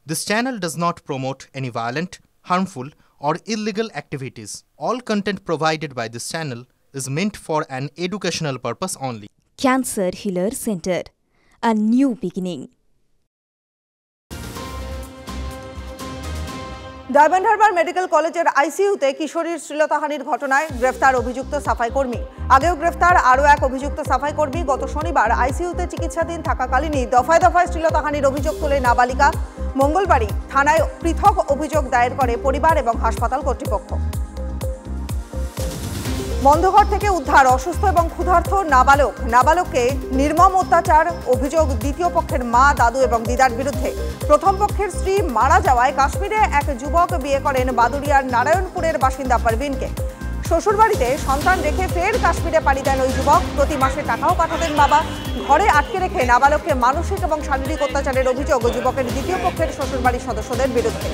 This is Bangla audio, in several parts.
This channel does not promote any violent, harmful, or illegal activities. All content provided by this channel is meant for an educational purpose only. Cancer Healer Center, a new beginning. Diamond Harbour medical কলেজের আইসিইউতে কিশোরীর শ্লীলতাহানির ঘটনায় গ্রেফতার অভিযুক্ত সাফাই কর্মী। আগেও গ্রেফতার আরও এক অভিযুক্ত সাফাই কর্মী। গত শনিবার আইসিইউতে চিকিৎসাধীন থাকাকালীনই দফায় দফায় শ্লীলতাহানির অভিযোগ তোলে নাবালিকা। মঙ্গলবারই থানায় পৃথক অভিযোগ দায়ের করে পরিবার এবং হাসপাতাল কর্তৃপক্ষ। বন্ধঘর থেকে উদ্ধার অসুস্থ এবং ক্ষুধার্ত নাবালককে নির্মম অত্যাচার অভিযোগ দ্বিতীয় পক্ষের মা, দাদু এবং দিদার বিরুদ্ধে। প্রথম পক্ষের স্ত্রী মারা যাওয়ায় কাশ্মীরে এক যুবক বিয়ে করেন বাদুড়িয়ার নারায়ণপুরের বাসিন্দা পারভিনকে। শ্বশুরবাড়িতে সন্তান রেখে ফের কাশ্মীরে পাড়ি দেন ওই যুবক। প্রতি মাসে টাকাও পাঠাতেন বাবা। ঘরে আটকে রেখে নাবালককে মানসিক এবং শারীরিক অত্যাচারের অভিযোগ যুবকের দ্বিতীয় পক্ষের শ্বশুরবাড়ির সদস্যদের বিরুদ্ধে।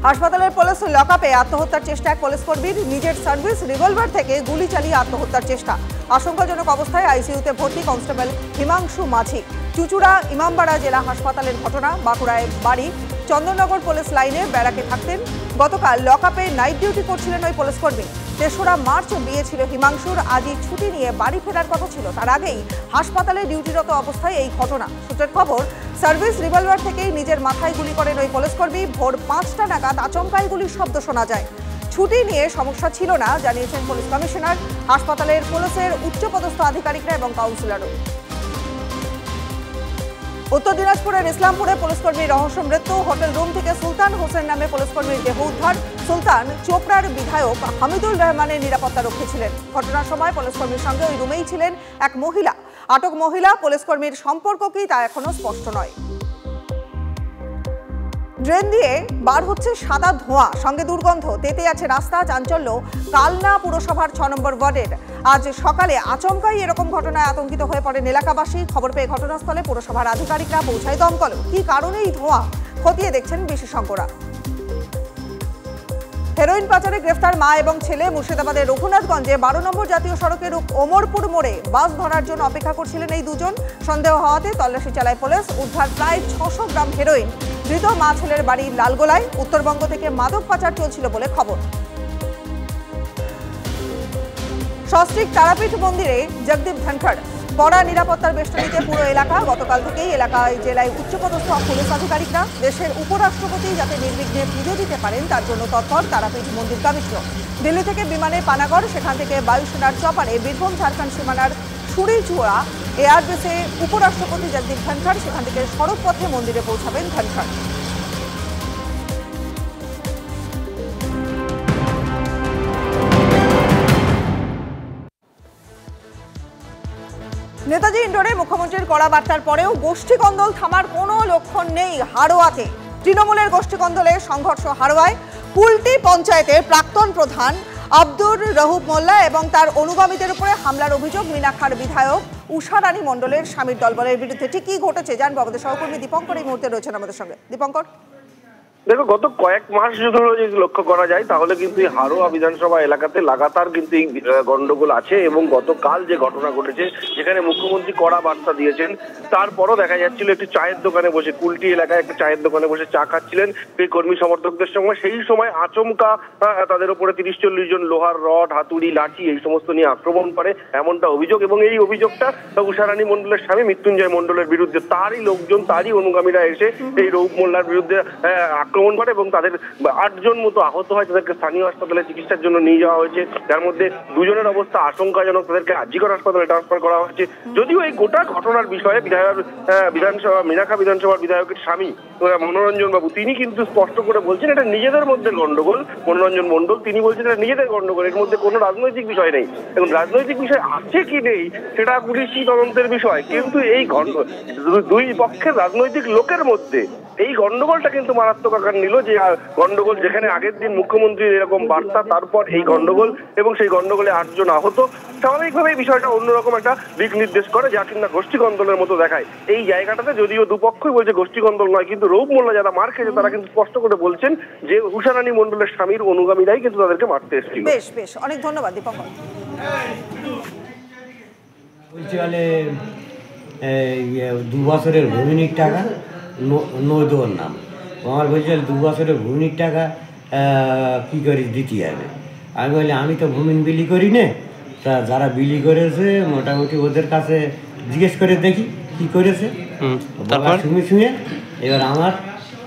হাসপাতালের পুলিশ লকআপে আত্মহত্যার চেষ্টা এক পুলিশ কর্মীর। নিজের সার্ভিস রিভলভার থেকে গুলি চালিয়ে আত্মহত্যার চেষ্টা। আশঙ্কাজনক অবস্থায় আইসিইউতে ভর্তি কনস্টেবল হিমাংশু মাঝি। চুচুড়া ইমামবাড়া জেলা হাসপাতালের ঘটনা। বাঁকুড়ায় বাড়ি। চন্দননগর পুলিশ লাইনে ব্যারাকে থাকতেন। গতকাল লকআপে নাইট ডিউটি করছিলেন ওই পুলিশ কর্মী। ৩রা মার্চ বিয়ে ছিল হিমাংশুর। আজই ছুটি নিয়ে বাড়ি ফেরার কথা ছিল। তার আগেই হাসপাতালে ডিউটিরত অবস্থায় এই ঘটনা। সূত্রের খবর, সার্ভিস রিভলভার থেকেই নিজের মাথায় গুলি করেন ওই পুলিশ কর্মী। ভোর ৫টা নাগাদ আচমকাই গুলির শব্দ শোনা যায়। ছুটি নিয়ে সমস্যা ছিল না জানিয়েছেন পুলিশ কমিশনার, হাসপাতালের পুলিশের উচ্চপদস্থ আধিকারিকরা এবং কাউন্সিলরও। উত্তর দিনাজপুরের ইসলামপুরে পুলিশকর্মীর রহস্য মৃত্যু। হোটেল রুম থেকে সুলতান হোসেন নামে পুলিশকর্মীর দেহ উদ্ধার। সুলতান চোপড়ার বিধায়ক হামিদুল রহমানের নিরাপত্তা রক্ষী ছিলেন। ঘটনার সময় পুলিশকর্মীর সঙ্গে ওই রুমেই ছিলেন এক মহিলা। আটক মহিলা পুলিশকর্মীর সম্পর্ক কি তা এখনো স্পষ্ট নয়। ড্রেন দিয়ে বার হচ্ছে সাদা ধোঁয়া, সঙ্গে দুর্গন্ধ। তেতে আছে রাস্তা। চাঞ্চল্য কালনা পুরসভার ৬ নম্বর ওয়ার্ডের। আজ সকালে আচমকাই এরকম ঘটনায় আতঙ্কিত হয়ে পড়েন এলাকাবাসী। খবর পেয়ে ঘটনাস্থলে পুরসভার আধিকারিকরা পৌঁছায় দমকল। কি কারণে এই ধোঁয়া খতিয়ে দেখছেন বিশেষজ্ঞরা। হেরোইন পাচারে গ্রেফতার মা এবং ছেলে। মুর্শিদাবাদের রঘুনাথগঞ্জে ১২ নম্বর জাতীয় সড়কের ওমরপুর মোড়ে বাস ধরার জন্য অপেক্ষা করছিলেন এই দুজন। সন্দেহ হওয়াতে তল্লাশি চালায় পুলিশ। উদ্ধার প্রায় ৬০০ গ্রাম হেরোইন। ধৃত মা ছেলের বাড়ি লালগোলায়। উত্তরবঙ্গ থেকে মাদক পাচার চলছিল বলে খবর। সস্ত্রীক তারাপীঠ মন্দিরে জগদীপ ধনখড়। কড়া নিরাপত্তার বেষ্টনীতে পুরো এলাকা। গতকাল থেকেই এলাকায় জেলায় উচ্চপদস্থ পুলিশ আধিকারিকরা। দেশের উপরাষ্ট্রপতি যাতে নির্বিঘ্নে পুজো দিতে পারেন তার জন্য তৎপর তারাপীঠ মন্দির কমিশন। দিল্লি থেকে বিমানে পানাগড়, সেখান থেকে বায়ুসেনার চপারে বীরভূম ঝাড়খণ্ড সীমানার সুরিচুড়া এয়ারবেসে উপরাষ্ট্রপতি জগদীপ ধনখড়। সেখান থেকে সড়ক পথে মন্দিরে পৌঁছাবেন ধনখড়। নেতাজি ইন্ডোরে মুখ্যমন্ত্রীর কড়া বার্তার পরেও গোষ্ঠীকন্দল থামার কোনো লক্ষণ নেই হাড়োয়াতে। তৃণমূলের গোষ্ঠীকন্দলে সংঘর্ষ হাড়োয়ায়। কুলটি পঞ্চায়েতের প্রাক্তন প্রধান আব্দুর রহুব মোল্লা এবং তার অনুগামীদের উপরে হামলার অভিযোগ মিনাখার বিধায়ক উষারানী মণ্ডলের স্বামীর দলবলের বিরুদ্ধে। ঠিক কি ঘটেছে জানবো। আমাদের সহকর্মী দীপঙ্কর এই মুহূর্তে রয়েছেন আমাদের সঙ্গে। দীপঙ্কর, দেখো, গত কয়েক মাস ধরে যদি লক্ষ্য করা যায় তাহলে কিন্তু হাড়োয়া বিধানসভা এলাকাতে লাগাতার কিন্তু এই গন্ডগোল আছে। এবং গতকাল যে ঘটনা ঘটেছে যেখানে মুখ্যমন্ত্রী কড়া বার্তা দিয়েছেন, তারপরও দেখা যাচ্ছিল একটি চায়ের দোকানে বসে, কুলটি এলাকায় একটা চায়ের দোকানে বসে চা খাচ্ছিলেন এই কর্মী সমর্থকদের সঙ্গে। সেই সময় আচমকা তাদের উপরে ৩০-৪০ জন লোহার রড, হাতুড়ি, লাঠি এই সমস্ত নিয়ে আক্রমণ করে এমনটা অভিযোগ। এবং এই অভিযোগটা উষারানী মণ্ডলের স্বামী মৃত্যুঞ্জয় মণ্ডলের বিরুদ্ধে। তারই লোকজন, তারই অনুগামীরা এসে এই রহুব মোল্লার বিরুদ্ধে আক্রমণ করে এবং তাদের ৮ জন মতো আহত হয়। তাদেরকে স্থানীয় হাসপাতালে চিকিৎসার জন্য নিয়ে যাওয়া হয়েছে। তার মধ্যে ২ জনের অবস্থা আশঙ্কাজনক। তাদেরকে আজিকর হাসপাতালে ট্রান্সফার করা হয়েছে। যদিও এই গোটা ঘটনার বিষয়ে মিনাখা বিধানসভার বিধায়কের স্বামী মনোরঞ্জন বাবু তিনি কিন্তু স্পষ্ট করে বলছেন এটা নিজেদের মধ্যে গন্ডগোল। মনোরঞ্জন মণ্ডল তিনি বলছেন এটা নিজেদের গন্ডগোল, এর মধ্যে কোনো রাজনৈতিক বিষয় নেই। এবং রাজনৈতিক বিষয় আছে কি নেই সেটা পুলিশি তদন্তের বিষয়, কিন্তু এই দুই পক্ষের রাজনৈতিক লোকের মধ্যে এই গন্ডগোলটা কিন্তু মারাত্মক আকার নিল। যে গন্ডগোল যেখানে আগের দিন মুখ্যমন্ত্রীর এরকম বার্তা, তারপর এই গন্ডগোল এবং সেই গন্ডগোলে ৮ জন আহত। স্বাভাবিকভাবে এই বিষয়টা অন্যরকম একটা দিক নির্দেশ করে যা কিনা গোষ্ঠীকন্দলের মতো দেখায়। এই জায়গাটাতে যদিও দুপক্ষই বলছে গোষ্ঠীকন্দল নয়, কিন্তু রহুব মোল্লা যারা মার খেয়েছে তারা কিন্তু স্পষ্ট করে বলছেন যে উষারানী মণ্ডলের স্বামীর অনুগামীরাই কিন্তু তাদেরকে মারতে এসেছিল। বেশ বেশ, অনেক ধন্যবাদ দীপঙ্কর। বলছি 2 বছরের ভূমির টাকা নদুর নাম। আমার বলছে 2 বছরের ভূমির টাকা কী করে দিতে হবে। আমি বলি আমি তো ভূমি বিলি করি না, তা যারা বিলি করেছে মোটামুটি ওদের কাছে জিজ্ঞেস করে দেখি কী করেছে। তারপর শুনে এবার আমার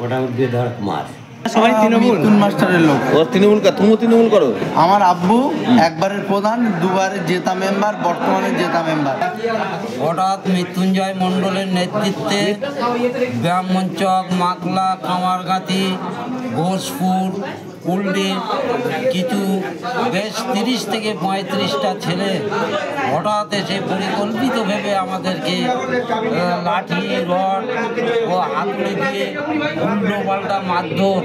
মোটামুটি ধর মাস সবাই তৃণমূল মাস্টারের লোক। ও তৃণমূল, তুমি তৃণমূল করো? আমার আব্বু একবারের প্রধান, 2বারের জেতা মেম্বার, বর্তমানে জেতা মেম্বার। হঠাৎ মৃত্যুঞ্জয় মণ্ডলের নেতৃত্বে ব্রাহ্মণচক, মাকলা, কামারগাতি, ঘোষপুর, কুলডি কিছু বেশ 30 থেকে 35টা ছেলে হঠাৎ এসে পরিকল্পিত ভেবে আমাদেরকে লাঠি, রড ও হাতুড়ি দিয়ে উল্টো পাল্টা মারধর